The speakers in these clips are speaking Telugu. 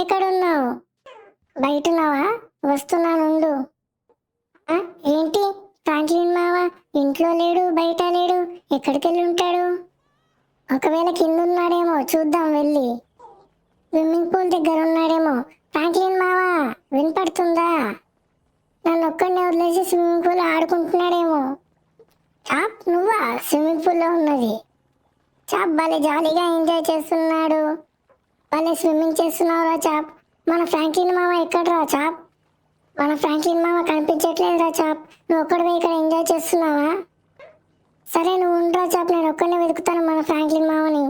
ఎక్కడున్నావు? బయటున్నావా? వస్తున్నానుండు. ఆ! ఏంటి ఫ్రాంక్లిన్ మావ ఇంట్లో లేడు, బయట లేడు. ఎక్కడికెళ్ళి ఉంటాడు? ఒకవేళ కిందున్నాడేమో చూద్దాం వెళ్ళి. స్విమ్మింగ్ పూల్ దగ్గర ఉన్నాడేమో. ఫ్రాంక్లిన్ మావా వినపడుతుందా? నన్నొక్కడినే వదిలేసి స్విమ్మింగ్ పూల్ ఆడుకుంటున్నాడేమో. చాప్ నువ్వా స్విమ్మింగ్ పూల్లో ఉన్నది? చాప్ భలే జాలీగా ఎంజాయ్ చేస్తున్నాడు. భలే స్విమ్మింగ్ చేస్తున్నావురా చాప్. మన ఫ్రాంక్లిన్ మామ ఎక్కడ్రా చాప్? మన ఫ్రాంక్లిన్ మామ కనిపించట్లేదురా చాప్. నువ్వు ఒక్కడివే ఇక్కడ ఎంజాయ్ చేస్తున్నావా? సరే నువ్వు ఉండరా చాప్, నేను ఒక్కడినే వెతుకుతాను మన ఫ్రాంక్లిన్ మామని.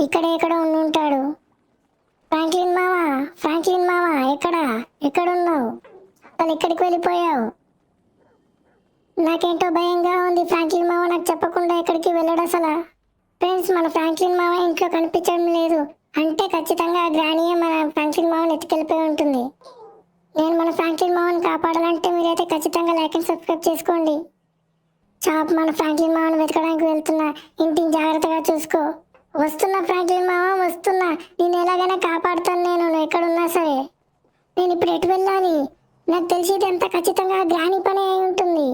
ఇక్కడే ఎక్కడో ఉండుంటాడు. ఫ్రాంక్లిన్ మామ, ఫ్రాంక్లిన్ మామ ఎక్కడున్నావు? అసలు ఎక్కడికి వెళ్ళిపోయావు? నాకేంటో భయంగా ఉంది. ఫ్రాంక్లిన్ మామ నాకు చెప్పకుండా ఎక్కడికి వెళ్ళడు అసలు. ఫ్రెండ్స్, మన ఫ్రాంక్లిన్ మామ ఇంట్లో కనిపించడం లేదు. అంటే ఖచ్చితంగా గ్రానీయే మన ఫ్రాంక్లిన్ మామని ఎత్తుకెళ్ళిపోయి ఉంటుంది. నేను మన ఫ్రాంక్లిన్ మామని కాపాడాలంటే మీరైతే ఖచ్చితంగా లైక్ అండ్ సబ్స్క్రైబ్ చేసుకోండి. చాప్ మన ఫ్రాంక్లిన్ మామని వెతకడానికి వెళ్తున్నా. ఇంటిని జాగ్రత్తగా చూసుకో. వస్తున్నా ఫ్రాంక్లిన్ మామ, వస్తున్నా. నేను ఎలాగైనా కాపాడుతాను. నువ్వు ఎక్కడున్నా సరే. నేను ఇప్పుడు ఎటు వెళ్ళాలి? నాకు తెలిసి ఇదంతా ఖచ్చితంగా గ్రానీ పని అయి ఉంటుంది.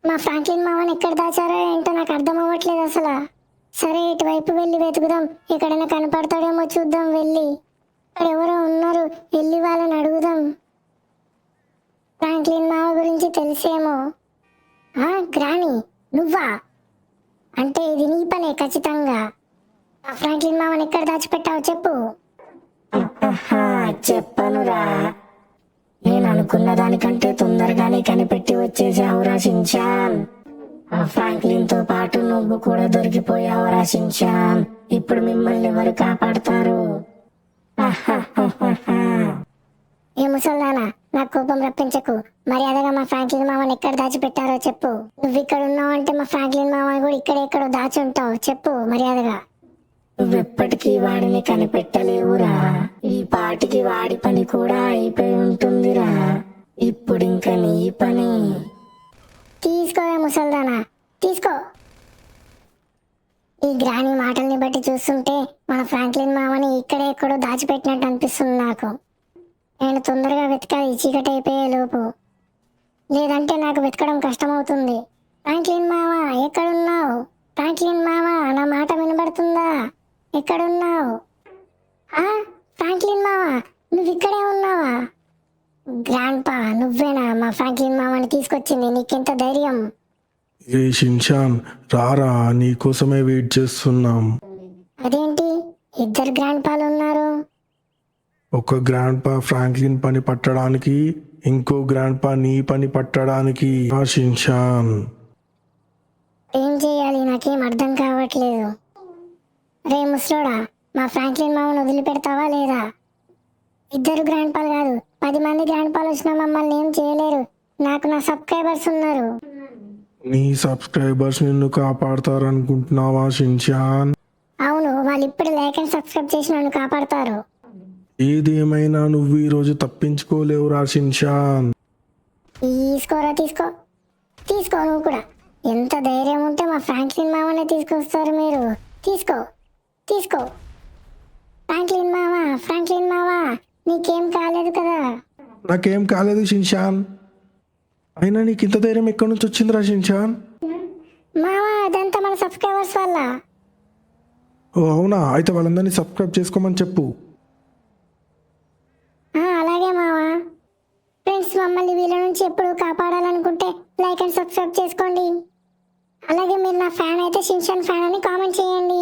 మా ఫ్రాంక్లిన్ మామని ఎక్కడ దాచారో ఏంటో నాకు అర్థం అవ్వట్లేదు అసలు. సరే ఇటువైపు వెళ్ళి వెతుకుదాం. ఎక్కడైనా కనపడతాడేమో చూద్దాం వెళ్ళి. ఇక్కడ ఎవరో ఉన్నారు, వెళ్ళి వాళ్ళని అడుగుదాం. ఫ్రాంక్లిన్ మామ గురించి తెలిసేమో. గ్రానీ నువ్వా? అంటే ఇది నీ పనే ఖచ్చితంగా. ఆ ఫ్రాంక్లిన్ మామని ఎక్కడ దాచిపెట్టావు చెప్పు. చెప్పనురా. నేను అనుకున్న దానికంటే తొందరగానే కనిపెట్టి వచ్చేసావురా షిన్చాన్. ఆ ఫ్రాంక్లిన్ తో పాటు నువ్వు కూడా దొరికిపోయావురా షిన్చాన్. ఇప్పుడు మిమ్మల్ని ఎవరు కాపాడతారు? ఏ ముసల్దానా, నాకు కోపం రప్పించకు. మర్యాదగా మా ఫ్రాంక్లిన్ మామని ఎక్కడ దాచిపెట్టారో చెప్పు. నువ్వు ఇక్కడ ఉన్నావు అంటే మా ఫ్రాంక్లిన్ మామని కూడా ఇక్కడెక్కడో దాచి ఉంటావు. చెప్పు మర్యాదగా. నువ్వెప్పటికీ వాడిని కనిపెట్టలేవురా. ఈ పాటికి వాడి పని కూడా అయిపోయి ఉంటుందిరా. ఇప్పుడింక నీ పని. తీసుకోవే ముసల్దానా, తీసుకో. ఈ గ్రానీ మాటల్ని బట్టి చూస్తుంటే మన ఫ్రాంక్లిన్ మామని ఇక్కడే ఎక్కడో దాచిపెట్టినట్టు అనిపిస్తుంది నాకు. నేను తొందరగా వెతకాలి చీకటి అయిపోయే లోపు, లేదంటే నాకు వెతకడం కష్టమవుతుంది. ఫ్రాంక్లిన్ మామ ఎక్కడున్నావు? ఫ్రాంక్లిన్ మామ నా మాట వినబడుతుందా? ఎక్కడున్నావు? ఫ్రాంక్లిన్ మామ నువ్వు ఇక్కడే ఉన్నావా? గ్రాండ్ పా నువ్వేనా మా ఫ్రాంక్లిన్ మామని తీసుకొచ్చింది? నీకెంత ధైర్యం? ఏ షిన్చాన్ రారా, నీకోసమే వెయిట్ చేస్తున్నాం. అదేంటి ఇద్దరు గ్రాండ్ పాలు ఉన్నారు? ఒక గ్రాండ్ పా ఫ్రాంక్లిన్ పని పట్టడానికి, ఇంకో గ్రాండ్ పా నీ పని పట్టడానికి. షిన్చాన్ ఏం చేయాలి నాకేం అర్థం కావట్లేదు. రే ముసలోడా, మా ఫ్రాంక్లిన్ మామను వదిలిపెడతావా లేదా? ఇద్దరు గ్రాండ్ పాలు కాదు, 10 మంది గ్రాండ్ పాలు వచ్చినా మమ్మల్ని ఏం చేయలేరు. నాకు నా సబ్స్క్రైబర్స్ ఉన్నారు. నీ సబ్స్క్రైబర్స్ నిన్ను కాపాడతారనుకుంటున్నావా షిన్చాన్? అవును, వాళ్ళు ఇప్పుడు లైక్ అండ్ సబ్స్క్రైబ్ చేసి నన్ను కాపాడతారు. ఏదేమైనా నువ్వు ఈరోజు తప్పించుకోలేవురా షిన్చాన్. తీసుకోరా, తీసుకో నువ్వు కూడా. ఎంత ధైర్యం ఉంటే మా ఫ్రాంక్లిన్ మామనే తీసుకొస్తారు మీరు. తీసుకో. ఫ్రాంక్లిన్ మామ నీకేం కాలేదు కదా? నాకేం కాలేదు షిన్చాన్. అయినా నీకు ఇంత ధైర్యం ఎక్కడి నుంచి వచ్చిందిరా షిన్చాన్? మావా అదంతా మన సబ్స్క్రైబర్స్ వల్ల. ఓ అవునా, అయితే వాళ్ళందరినీ సబ్స్క్రైబ్ చేసుకోమని చెప్పు. అలాగే మావా. ఫ్రెండ్స్, మమ్మల్ని వీళ్ళ నుంచి ఎప్పుడు కాపాడాలనుకుంటే లైక్ అండ్ సబ్స్క్రైబ్ చేసుకోండి. అలాగే మీరు నా ఫ్యాన్ అయితే షిన్చాన్ ఫ్యాన్ అని కామెంట్ చేయండి.